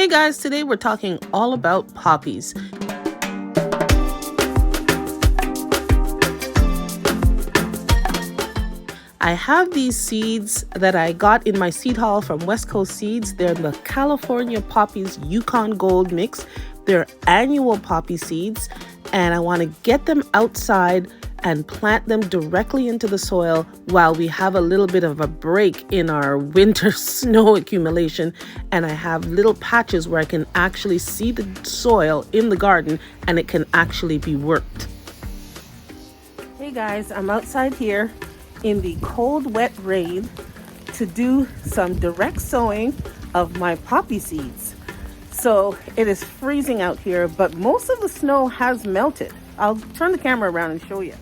Hey guys, today we're talking all about poppies. I have these seeds that I got in my seed haul from West Coast Seeds. They're the California Poppies Yukon Gold mix. They're annual poppy seeds, and I want to get them outside and plant them directly into the soil while we have a little bit of a break in our winter snow accumulation. And I have little patches where I can actually see the soil in the garden and it can actually be worked. Hey guys, I'm outside here in the cold, wet rain to do some direct sowing of my poppy seeds. So it is freezing out here, but most of the snow has melted. I'll turn the camera around and show you.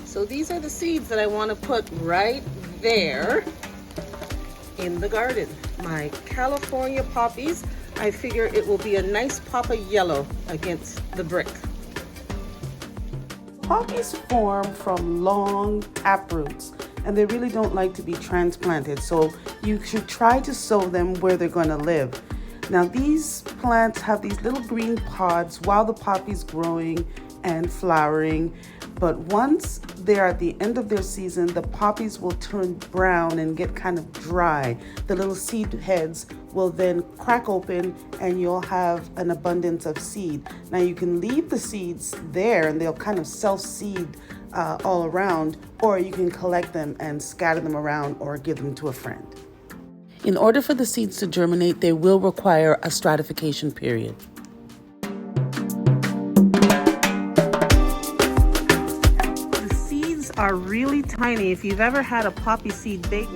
So these are the seeds that I want to put right there in the garden. My California poppies. I figure it will be a nice pop of yellow against the brick. Poppies form from long tap roots, and they really don't like to be transplanted, so you should try to sow them where they're going to live. Now these plants have these little green pods while the poppy's growing and flowering, but once they're at the end of their season, the poppies will turn brown and get kind of dry. The little seed heads will then crack open and you'll have an abundance of seed. Now you can leave the seeds there and they'll kind of self-seed all around, or you can collect them and scatter them around or give them to a friend. In order for the seeds to germinate, they will require a stratification period. The seeds are really tiny. If you've ever had a poppy seed bagel,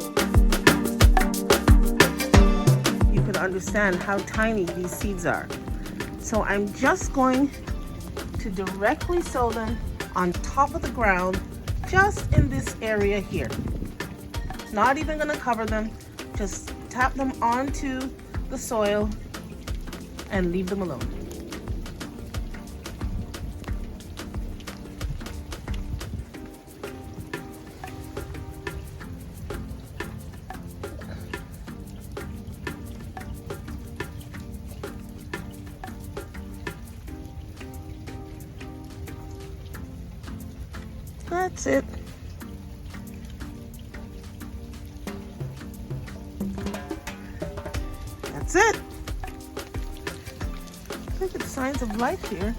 you can understand how tiny these seeds are. So I'm just going to directly sow them on top of the ground, just in this area here. Not even going to cover them, just tap them onto the soil and leave them alone. That's it. That's it. Look at the signs of life here.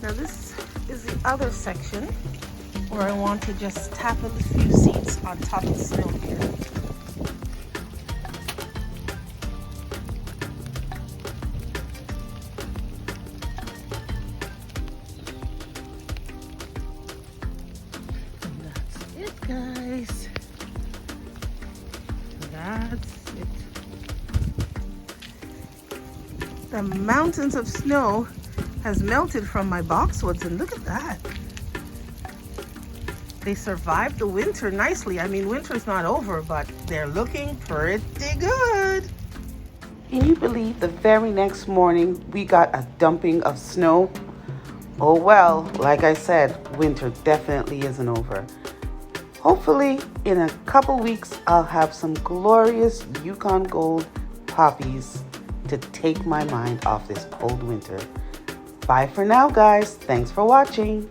Now this is the other section where I want to just tap a few seeds on top of the snow here. Guys, that's it. The mountains of snow has melted from my boxwoods, and look at that. They survived the winter nicely. I mean, winter's not over, but they're looking pretty good. Can you believe the very next morning we got a dumping of snow? Oh well, like I said, winter definitely isn't over. Hopefully, in a couple weeks, I'll have some glorious Yukon Gold poppies to take my mind off this cold winter. Bye for now, guys. Thanks for watching.